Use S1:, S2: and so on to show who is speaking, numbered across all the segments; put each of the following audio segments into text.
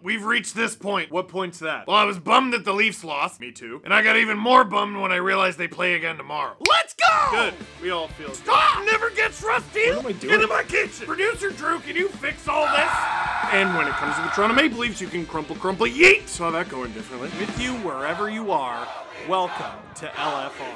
S1: we've reached this point. What point's that? Well, I was bummed that the Leafs lost. Me too. And I got even more bummed when I realized they play again tomorrow. Let's go! Good. We all feel good. Stop! Never gets rusty!
S2: What am I doing?
S1: Into my kitchen! Producer Drew, can you fix all this?
S2: And when it comes to the Toronto Maple Leafs, you can crumple, yeet! Saw that going differently.
S1: With you wherever you are, welcome to LFR.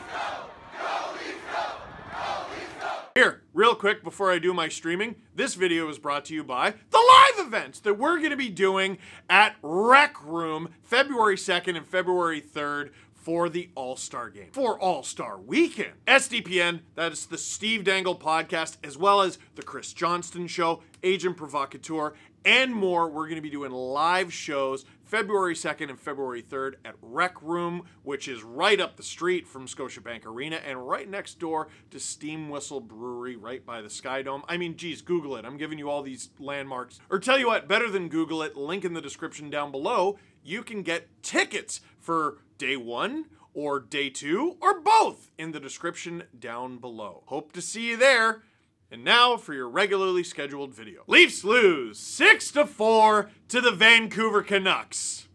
S1: Here, real quick before I do my streaming, this video is brought to you by the live events that we're going to be doing at Rec Room February 2nd and February 3rd for the All-Star Game, for All-Star Weekend. SDPN, that is the Steve Dangle podcast, as well as the Chris Johnston Show, Agent Provocateur, and more. We're going to be doing live shows February 2nd and February 3rd at Rec Room, which is right up the street from Scotiabank Arena and right next door to Steam Whistle Brewery right by the Sky Dome. I mean, geez, Google it. I'm giving you all these landmarks. Or tell you what, better than Google it, link in the description down below. You can get tickets for day 1 or day 2 or both in the description down below. Hope to see you there. And now for your regularly scheduled video. Leafs lose 6-4 to the Vancouver Canucks.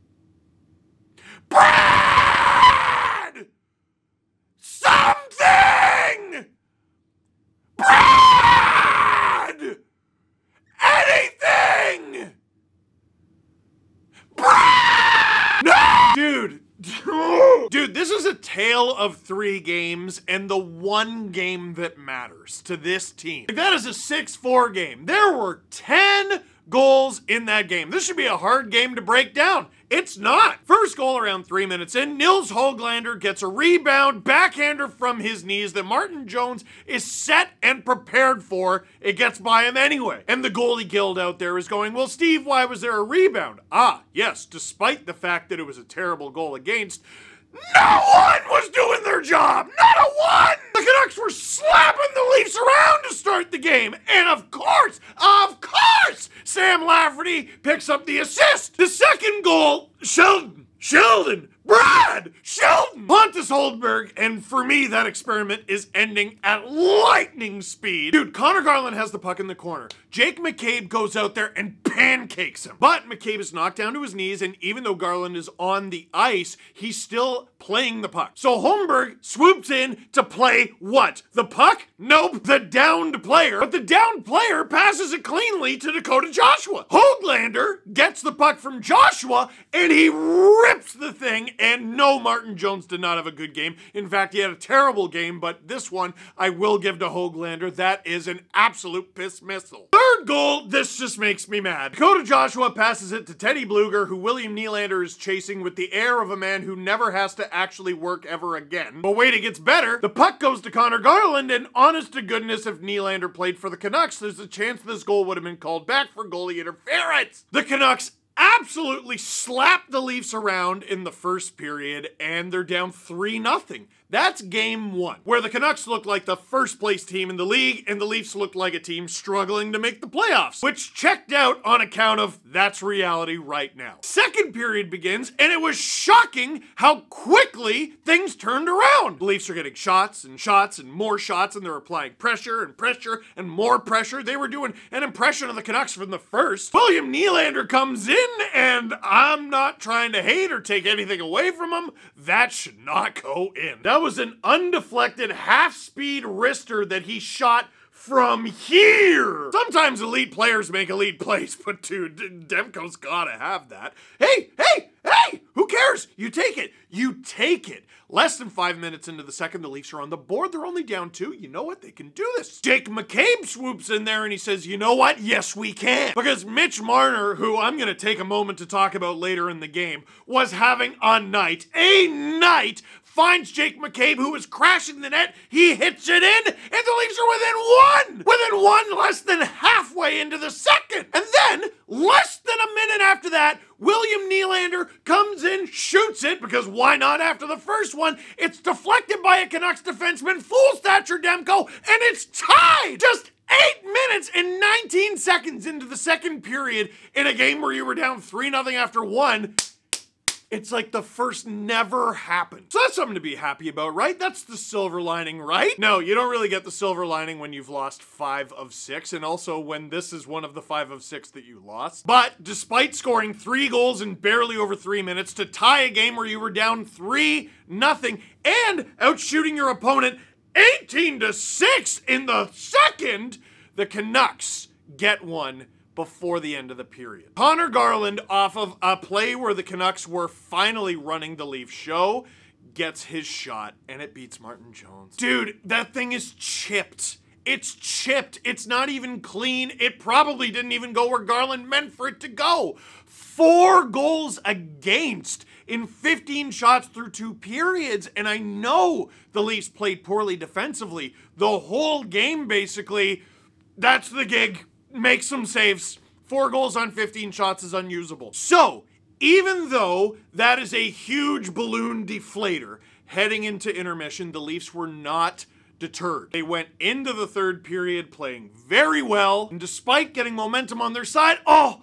S1: Brad! Something! Brad! Anything! Brad! No! Dude, this is a tale of 3 games and the one game that matters to this team. That is a 6-4 game. There were 10 goals in that game. This should be a hard game to break down. It's not. First goal around 3 minutes in, Nils Höglander gets a rebound, backhander from his knees that Martin Jones is set and prepared for. It gets by him anyway. And the goalie guild out there is going, well, Steve, why was there a rebound? Ah, yes, despite the fact that it was a terrible goal against, no one was doing their job! Not a one! The Canucks were slapping the Leafs around to start the game. And of course, Sam Lafferty picks up the assist. The second goal, Sheldon, Pontus Holmberg, and for me, that experiment is ending at lightning speed. Dude, Connor Garland has the puck in the corner. Jake McCabe goes out there and pancakes him. But McCabe is knocked down to his knees, and even though Garland is on the ice, he's still playing the puck. So Holmberg swoops in to play what? The puck? Nope, the downed player. But the downed player passes it cleanly to Dakota Joshua. Höglander gets the puck from Joshua, and he rips the thing, and no, Martin Jones did not have a good game. In fact, he had a terrible game, but this one I will give to Höglander. That is an absolute piss missile. Third goal, this just makes me mad. Dakota Joshua passes it to Teddy Bluger, who William Nylander is chasing with the air of a man who never has to actually work ever again. But wait, it gets better. The puck goes to Connor Garland, and honest to goodness, if Nylander played for the Canucks, there's a chance this goal would have been called back for goalie interference. The Canucks absolutely slapped the Leafs around in the first period, and they're down 3-0. That's game 1, where the Canucks look like the first place team in the league, and the Leafs look like a team struggling to make the playoffs, which checked out on account of that's reality right now. Second period begins, and it was shocking how quickly things turned around. The Leafs are getting shots and more shots, and they're applying pressure and more pressure. They were doing an impression of the Canucks from the first. William Nylander comes in, and I'm not trying to hate or take anything away from him. That should not go in. That was an undeflected half-speed wrister that he shot from here. Sometimes elite players make elite plays, but dude, Demko's gotta have that. Hey, who cares? You take it. Less than 5 minutes into the second, the Leafs are on the board. They're only down 2. You know what? They can do this. Jake McCabe swoops in there and he says, you know what? Yes, we can. Because Mitch Marner, who I'm going to take a moment to talk about later in the game, was having a night, finds Jake McCabe, who is crashing the net. He hits it in, and the Leafs are within one, less than halfway into the second. And then, less than a minute after that, William Nylander comes in, shoots it, because why not after the first one? It's deflected by a Canucks defenseman, fools Thatcher Demko, and it's tied! Just 8 minutes and 19 seconds into the second period in a game where you were down 3-0 after 1. It's like the first never happened. So that's something to be happy about, right? That's the silver lining, right? No, you don't really get the silver lining when you've lost 5 of 6, and also when this is one of the 5 of 6 that you lost. But despite scoring 3 goals in barely over 3 minutes to tie a game where you were down 3-0 and outshooting your opponent 18-6 in the second, the Canucks get one before the end of the period. Connor Garland, off of a play where the Canucks were finally running the Leaf show, gets his shot, and it beats Martin Jones. Dude, that thing is chipped. It's chipped. It's not even clean. It probably didn't even go where Garland meant for it to go. 4 goals against in 15 shots through 2 periods, and I know the Leafs played poorly defensively the whole game, basically. That's the gig. Make some saves. 4 goals on 15 shots is unusable. So, even though that is a huge balloon deflator, heading into intermission, the Leafs were not deterred. They went into the third period playing very well, and despite getting momentum on their side, oh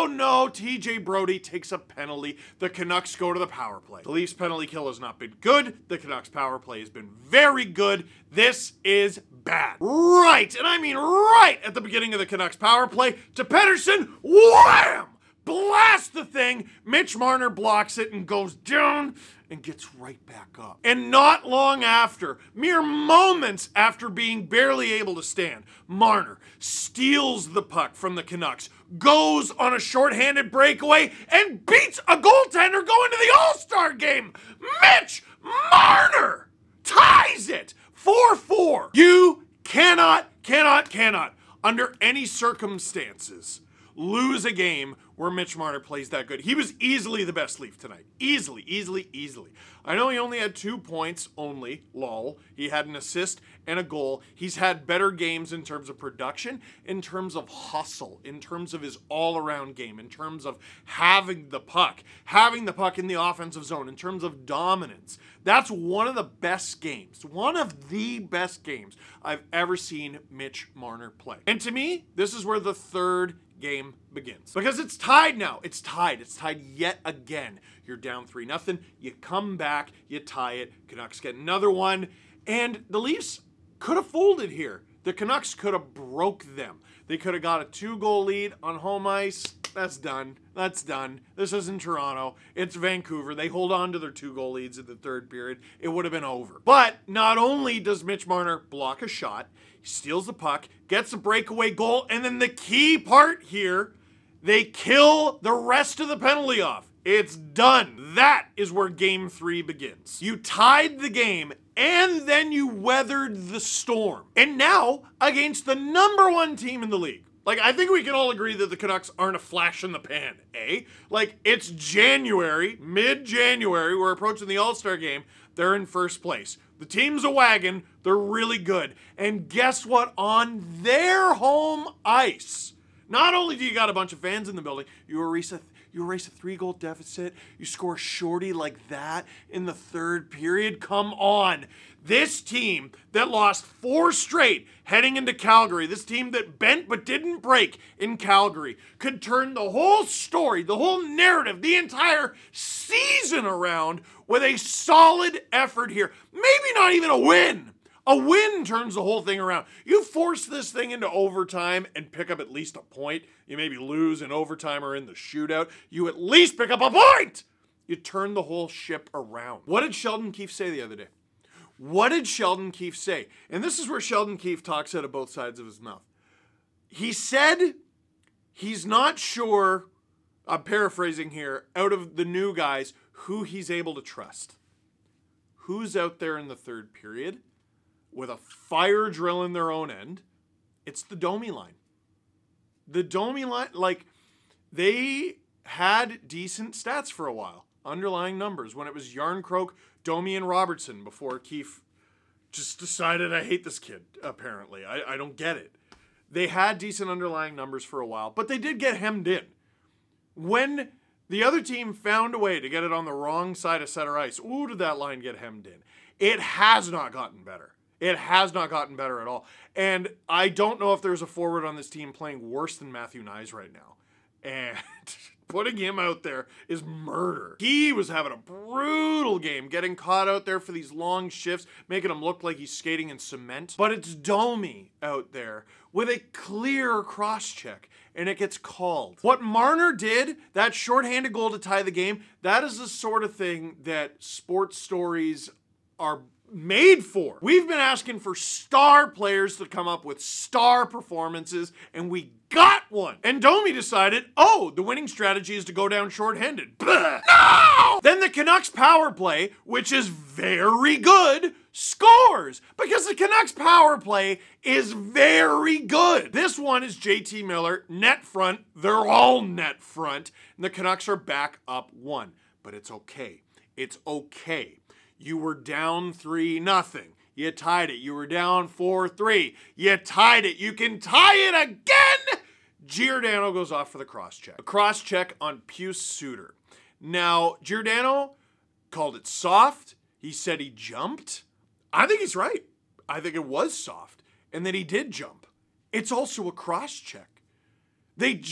S1: no, TJ Brody takes a penalty. The Canucks go to the power play. The Leafs penalty kill has not been good. The Canucks power play has been very good. This is bad. Right, and I mean right at the beginning of the Canucks power play to Pettersson, wham! Blast the thing. Mitch Marner blocks it and goes down and gets right back up. And not long after, mere moments after being barely able to stand, Marner steals the puck from the Canucks, goes on a shorthanded breakaway, and beats a goaltender going to the All-Star game. Mitch Marner ties it 4-4. You cannot, under any circumstances, lose a game where Mitch Marner plays that good. He was easily the best Leaf tonight. Easily. I know he only had 2 points only, lol. He had an assist and a goal. He's had better games in terms of production, in terms of hustle, in terms of his all-around game, in terms of having the puck in the offensive zone, in terms of dominance. That's one of the best games, one of the best games I've ever seen Mitch Marner play. And to me, this is where the third game begins. Because it's tied now. It's tied yet again. You're down 3-0. You come back, you tie it. Canucks get another one. And the Leafs could have folded here. The Canucks could have broke them. They could have got a 2-goal lead on home ice. That's done. This isn't Toronto. It's Vancouver. They hold on to their 2-goal leads in the third period. It would have been over. But not only does Mitch Marner block a shot, he steals the puck, gets a breakaway goal, and then the key part here, they kill the rest of the penalty off. It's done. That is where game 3 begins. You tied the game, and then you weathered the storm. And now, against the #1 team in the league. Like, I think we can all agree that the Canucks aren't a flash in the pan, eh? Like, it's January, mid-January, we're approaching the All-Star game, they're in first place. The team's a wagon, they're really good. And guess what? On their home ice, not only do you got a bunch of fans in the building, you erase a 3-goal deficit, you score shorty like that in the third period. Come on. This team that lost 4 straight heading into Calgary, this team that bent but didn't break in Calgary, could turn the whole story, the whole narrative, the entire season around with a solid effort here. Maybe not even a win. A win turns the whole thing around. You force this thing into overtime and pick up at least a point. You maybe lose in overtime or in the shootout. You at least pick up a point. You turn the whole ship around. What did Sheldon Keefe say the other day? What did Sheldon Keefe say? And this is where Sheldon Keefe talks out of both sides of his mouth. He said he's not sure, I'm paraphrasing here, out of the new guys, who he's able to trust. Who's out there in the third period with a fire drill in their own end? It's the Domi line. The Domi line, like, they had decent stats for a while. Underlying numbers when it was Yarncroke, Domi, and Robertson before Keefe just decided, I hate this kid, apparently. I don't get it. They had decent underlying numbers for a while, but they did get hemmed in. When the other team found a way to get it on the wrong side of center ice, ooh, did that line get hemmed in. It has not gotten better. It has not gotten better at all. And I don't know if there's a forward on this team playing worse than Matthew Nyes right now. And putting him out there is murder. He was having a brutal game, getting caught out there for these long shifts, making him look like he's skating in cement. But it's Domi out there with a clear cross-check, and it gets called. What Marner did, that shorthanded goal to tie the game, that is the sort of thing that sports stories are made for. We've been asking for star players to come up with star performances, and we got one. And Domi decided, oh, the winning strategy is to go down shorthanded. Blah. No! Then the Canucks power play, which is very good, scores, because the Canucks power play is very good. This one is JT Miller, net front. They're all net front, and the Canucks are back up 1. But it's okay. It's okay. You were down 3-0. You tied it. You were down 4-3. You tied it. You can tie it again. Giordano goes off for the cross-check. A cross-check on Pius Suter. Now, Giordano called it soft. He said he jumped. I think he's right. I think it was soft. And that he did jump. It's also a cross-check. Dude,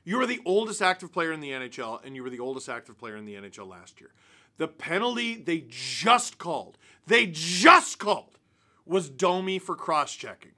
S1: you were the oldest active player in the NHL, and you were the oldest active player in the NHL last year. The penalty they just called, was Domi for cross-checking.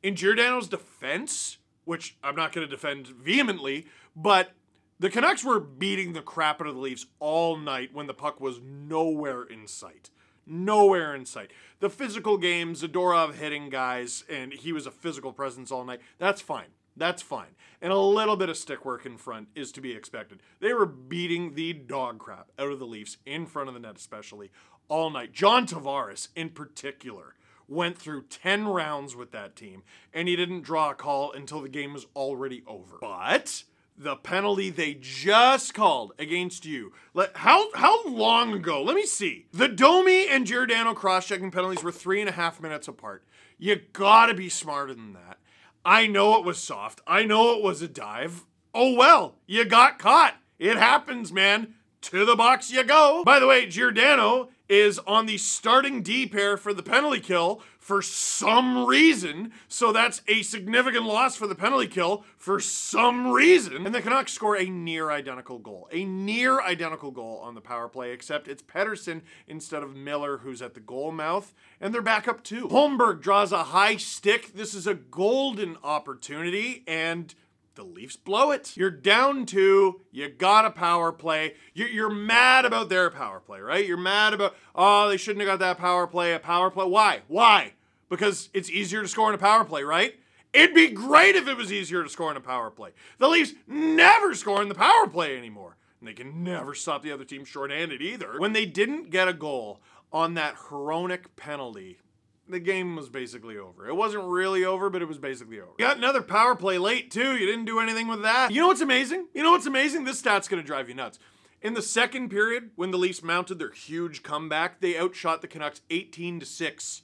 S1: In Giordano's defense, which I'm not going to defend vehemently, but the Canucks were beating the crap out of the Leafs all night when the puck was nowhere in sight. Nowhere in sight. The physical game, Zadorov hitting guys, and he was a physical presence all night. That's fine. That's fine. And a little bit of stick work in front is to be expected. They were beating the dog crap out of the Leafs, in front of the net especially, all night. John Tavares, in particular, went through 10 rounds with that team, and he didn't draw a call until the game was already over. But the penalty they just called against you, how long ago? Let me see. The Domi and Giordano cross-checking penalties were 3.5 minutes apart. You gotta be smarter than that. I know it was soft. I know it was a dive. Oh well, you got caught. It happens, man. To the box you go. By the way, Giordano is on the starting D pair for the penalty kill for some reason. So that's a significant loss for the penalty kill for some reason. And the Canucks score a near identical goal. A near identical goal on the power play, except it's Pettersson instead of Miller who's at the goal mouth. And they're back up 2. Holmberg draws a high stick. This is a golden opportunity, and the Leafs blow it. You're down 2. You got a power play. You're mad about their power play, right? You're mad about, oh, they shouldn't have got that power play. A power play. Why? Why? Because it's easier to score in a power play, right? It'd be great if it was easier to score in a power play. The Leafs never score in the power play anymore. And they can never stop the other team shorthanded either. When they didn't get a goal on that Hronek penalty, the game was basically over. It wasn't really over, but it was basically over. You got another power play late, too. You didn't do anything with that. You know what's amazing? You know what's amazing? This stat's gonna drive you nuts. In the second period, when the Leafs mounted their huge comeback, they outshot the Canucks 18-6.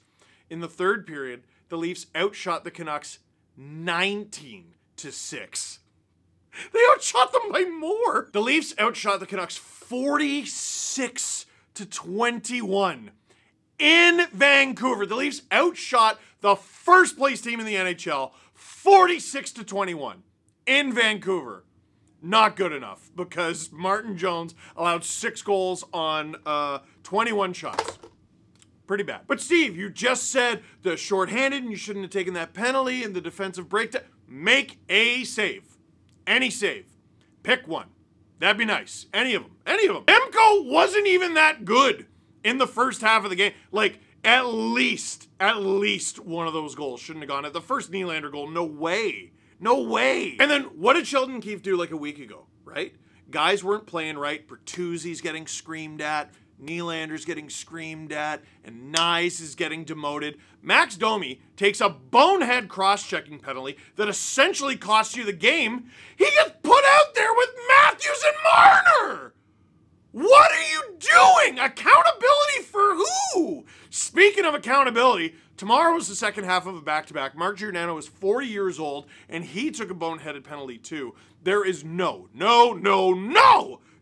S1: In the third period, the Leafs outshot the Canucks 19-6. They outshot them by more. The Leafs outshot the Canucks 46-21. In Vancouver, the Leafs outshot the first place team in the NHL 46-21 in Vancouver. Not good enough because Martin Jones allowed 6 goals on 21 shots. Pretty bad. But Steve, you just said the shorthanded and you shouldn't have taken that penalty and the defensive breakdown. Make a save. Any save. Pick one. That'd be nice. Any of them. Any of them. Demko wasn't even that good in the first half of the game. Like, at least one of those goals shouldn't have gone. At the first Nylander goal, no way. No way. And then, what did Sheldon Keefe do like a week ago, right? Guys weren't playing right. Bertuzzi's getting screamed at. Nylander's getting screamed at. And Nyes is getting demoted. Max Domi takes a bonehead cross-checking penalty that essentially costs you the game. He gets put out there with Matthews and Marner! What are you doing? Accountability for who? Speaking of accountability, tomorrow was the second half of a back-to-back. Mark Giordano is 40 years old, and he took a boneheaded penalty too. There is no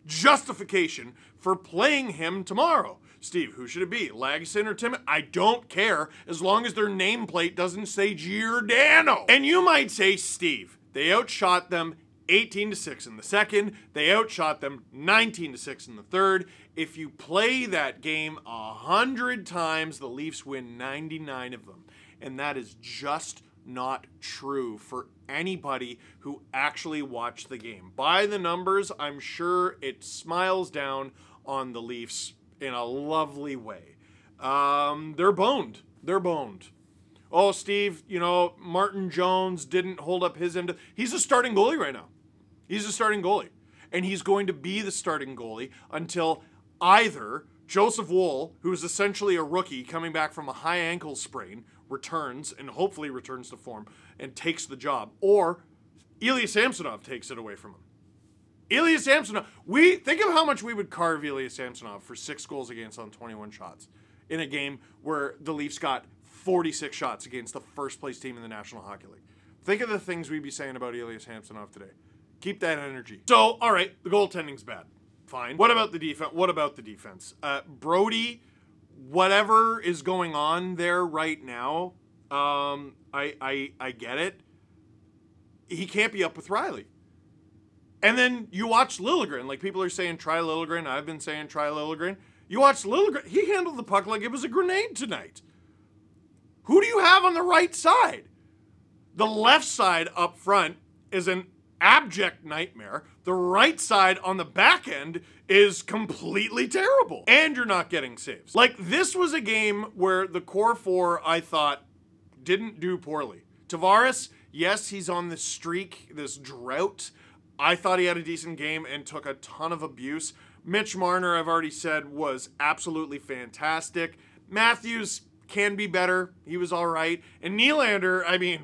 S1: justification for playing him tomorrow. Steve, who should it be? Lagesson or Timmins? I don't care, as long as their nameplate doesn't say Giordano. And you might say, Steve, they outshot them 18-6 in the second. They outshot them 19-6 in the third. If you play that game 100 times, the Leafs win 99 of them. And that is just not true for anybody who actually watched the game. By the numbers, I'm sure it smiles down on the Leafs in a lovely way. They're boned. They're boned. Oh, Steve, you know, Martin Jones didn't hold up his end. He's a starting goalie right now. He's a starting goalie. And he's going to be the starting goalie until either Joseph Woll, who's essentially a rookie coming back from a high ankle sprain, returns and hopefully returns to form and takes the job, or Ilya Samsonov takes it away from him. Ilya Samsonov, think of how much we would carve Ilya Samsonov for 6 goals against on 21 shots in a game where the Leafs got 46 shots against the first place team in the National Hockey League. Think of the things we'd be saying about Ilya Samsonov today. Keep that energy. So, all right, the goaltending's bad. Fine. What about the defense? Brody, whatever is going on there right now, I get it. He can't be up with Riley. And then you watch Liljegren. Like, people are saying try Liljegren. I've been saying try Liljegren. You watch Liljegren. He handled the puck like it was a grenade tonight. Who do you have on the right side? The left side up front is an abject nightmare. The right side on the back end is completely terrible. And you're not getting saves. Like, this was a game where the core four, I thought, didn't do poorly. Tavares, yes, he's on this streak, this drought. I thought he had a decent game and took a ton of abuse. Mitch Marner, I've already said, was absolutely fantastic. Matthews can be better. He was all right. And Nylander, I mean,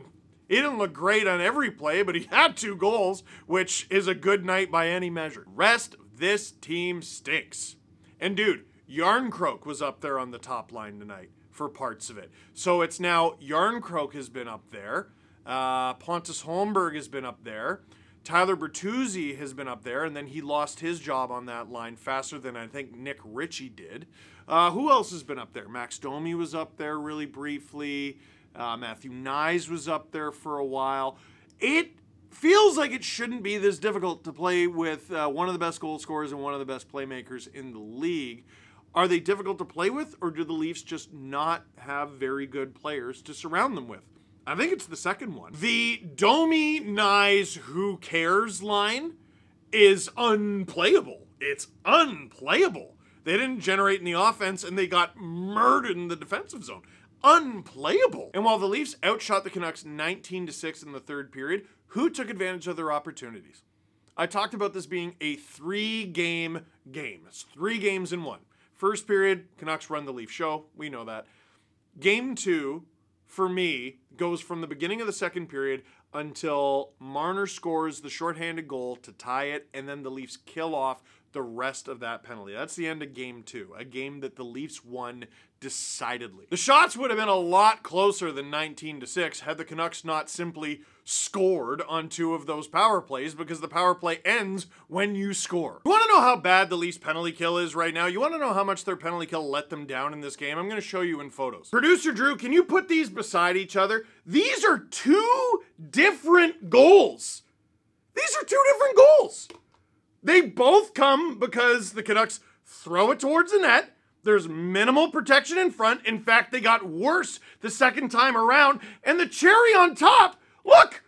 S1: he didn't look great on every play, but he had 2 goals, which is a good night by any measure. Rest of this team stinks. And dude, Yarncroke was up there on the top line tonight for parts of it. So it's now Yarncroke has been up there. Pontus Holmberg has been up there. Tyler Bertuzzi has been up there, and then he lost his job on that line faster than I think Nick Ritchie did. Who else has been up there? Max Domi was up there really briefly. Matthew Nyes was up there for a while. It feels like it shouldn't be this difficult to play with one of the best goal scorers and one of the best playmakers in the league. Are they difficult to play with, or do the Leafs just not have very good players to surround them with? I think it's the second one. The Domi, Nyes, who cares line is unplayable. It's unplayable. They didn't generate in the offense, and they got murdered in the defensive zone. Unplayable. And while the Leafs outshot the Canucks 19-6 in the third period, who took advantage of their opportunities? I talked about this being a 3-game game. It's 3 games in 1. First period, Canucks run the Leaf show. We know that. Game 2, for me, goes from the beginning of the second period until Marner scores the shorthanded goal to tie it, and then the Leafs kill off the rest of that penalty. That's the end of game 2, a game that the Leafs won decidedly. The shots would have been a lot closer than 19-6 had the Canucks not simply scored on 2 of those power plays, because the power play ends when you score. You want to know how bad the Leafs penalty kill is right now? You want to know how much their penalty kill let them down in this game? I'm going to show you in photos. Producer Drew, can you put these beside each other? These are 2 different goals. These are 2 different goals. They both come because the Canucks throw it towards the net. There's minimal protection in front. In fact, they got worse the second time around. And the cherry on top, look,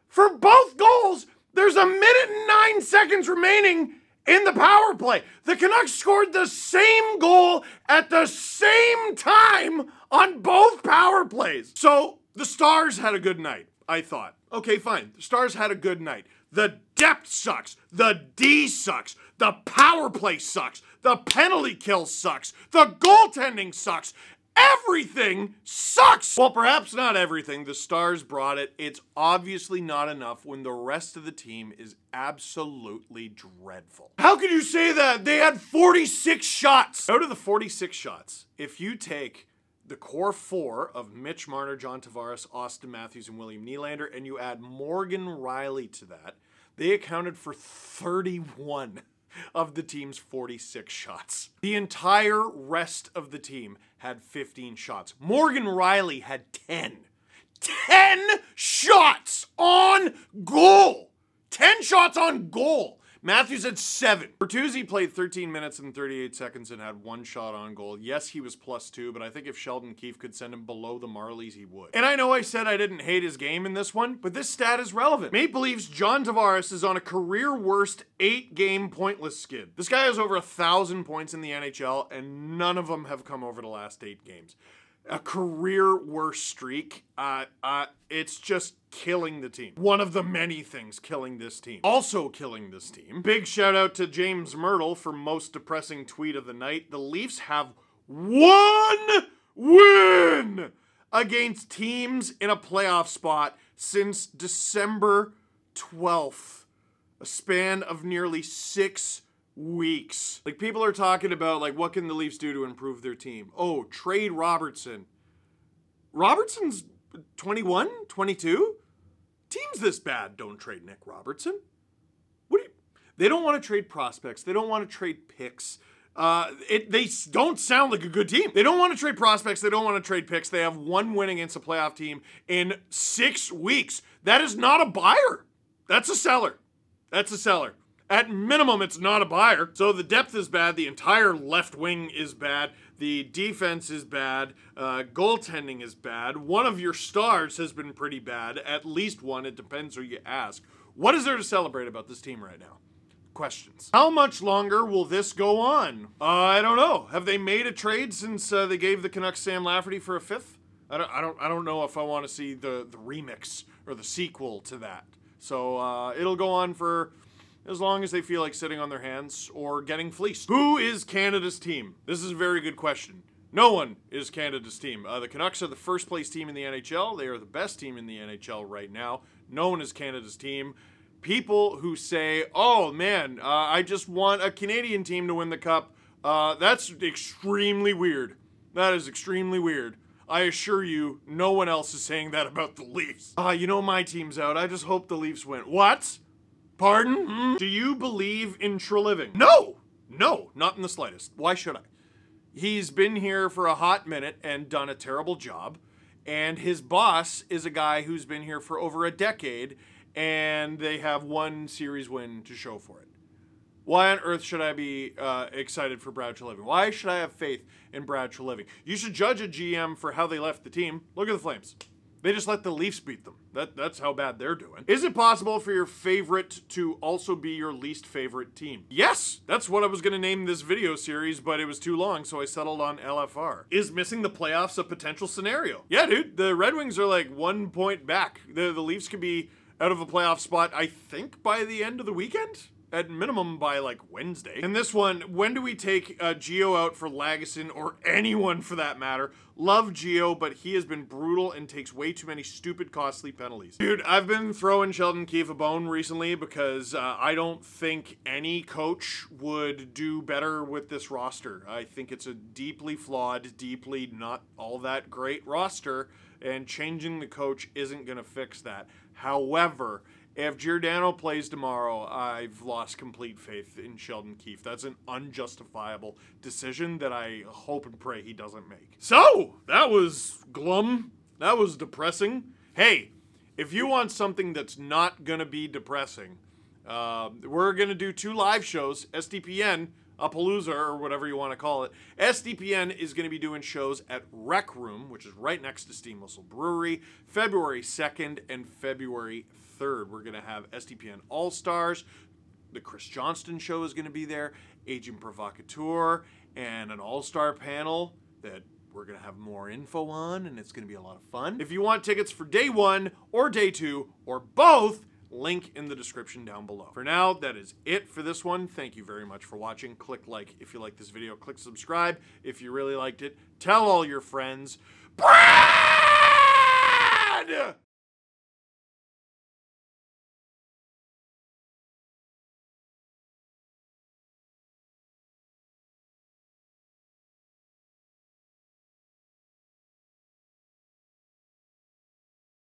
S1: for both goals, there's 1 minute and 9 seconds remaining in the power play. The Canucks scored the same goal at the same time on both power plays. So the Stars had a good night, I thought. Okay, fine. The Stars had a good night. The depth sucks. The D sucks. The power play sucks. The penalty kill sucks. The goaltending sucks. Everything sucks. Well, perhaps not everything. The Stars brought it. It's obviously not enough when the rest of the team is absolutely dreadful. How could you say that? They had 46 shots. Out of the 46 shots, if you take the core 4 of Mitch Marner, John Tavares, Austin Matthews, and William Nylander, and you add Morgan Riley to that, they accounted for 31 of the team's 46 shots. The entire rest of the team had 15 shots. Morgan Riley had 10. 10 shots on goal! 10 shots on goal. Matthews had 7. Bertuzzi played 13 minutes and 38 seconds and had 1 shot on goal. Yes, he was +2, but I think if Sheldon Keefe could send him below the Marlies, he would. And I know I said I didn't hate his game in this one, but this stat is relevant. Maple Leafs' John Tavares is on a career-worst 8-game pointless skid. This guy has over 1,000 points in the NHL, and none of them have come over the last 8 games. A career-worst streak. It's just killing the team. One of the many things killing this team. Also killing this team. Big shout out to James Myrtle for most depressing tweet of the night. The Leafs have 1 win against teams in a playoff spot since December 12th. A span of nearly 6 weeks. Like, people are talking about, like, what can the Leafs do to improve their team? Oh, trade Robertson. Robertson's 21, 22? Teams this bad don't trade Nick Robertson. They don't want to trade prospects. They don't want to trade picks. They don't sound like a good team. They don't want to trade prospects. They don't want to trade picks. They have 1 win against a playoff team in 6 weeks. That is not a buyer. That's a seller. That's a seller. At minimum, it's not a buyer. So the depth is bad. The entire left wing is bad. The defense is bad. Goaltending is bad. One of your stars has been pretty bad. At least one. It depends who you ask. What is there to celebrate about this team right now? Questions. How much longer will this go on? I don't know. Have they made a trade since they gave the Canucks Sam Lafferty for a 5th? I don't know if I want to see the remix or the sequel to that. So it'll go on for as long as they feel like sitting on their hands or getting fleeced. Who is Canada's team? This is a very good question. No one is Canada's team. The Canucks are the first place team in the NHL. They are the best team in the NHL right now. No one is Canada's team. People who say, oh man, I just want a Canadian team to win the cup, that's extremely weird. That is extremely weird. I assure you, no one else is saying that about the Leafs. You know my team's out. I just hope the Leafs win. What? Pardon? Do you believe in Treliving? No! No, not in the slightest. Why should I? He's been here for a hot minute and done a terrible job. And his boss is a guy who's been here for over a decade, and they have 1 series win to show for it. Why on earth should I be excited for Brad Treliving? Why should I have faith in Brad Treliving? You should judge a GM for how they left the team. Look at the Flames. They just let the Leafs beat them. That's how bad they're doing. Is it possible for your favorite to also be your least favorite team? Yes! That's what I was going to name this video series, but it was too long, so I settled on LFR. Is missing the playoffs a potential scenario? Yeah, dude. The Red Wings are like 1 point back. The Leafs could be out of a playoff spot, I think, by the end of the weekend? At minimum by like Wednesday. And this one, when do we take Gio out for Lagesson or anyone for that matter? Love Gio, but he has been brutal and takes way too many stupid, costly penalties. Dude, I've been throwing Sheldon Keefe a bone recently because I don't think any coach would do better with this roster. I think it's a deeply flawed, deeply not all that great roster, and changing the coach isn't gonna fix that. However, if Giordano plays tomorrow, I've lost complete faith in Sheldon Keefe. That's an unjustifiable decision that I hope and pray he doesn't make. So, that was glum. That was depressing. Hey, if you want something that's not gonna be depressing, we're gonna do 2 live shows, SDPN, a Palooza, or whatever you want to call it. SDPN is going to be doing shows at Rec Room, which is right next to Steam Whistle Brewery, February 2nd and February 3rd. We're going to have SDPN All-Stars. The Chris Johnston show is going to be there, Agent Provocateur, and an all-star panel that we're going to have more info on, and it's going to be a lot of fun. If you want tickets for day 1 or day 2 or both, link in the description down below. For now, that is it for this one. Thank you very much for watching. Click like if you like this video. Click subscribe if you really liked it. Tell all your friends. Brad!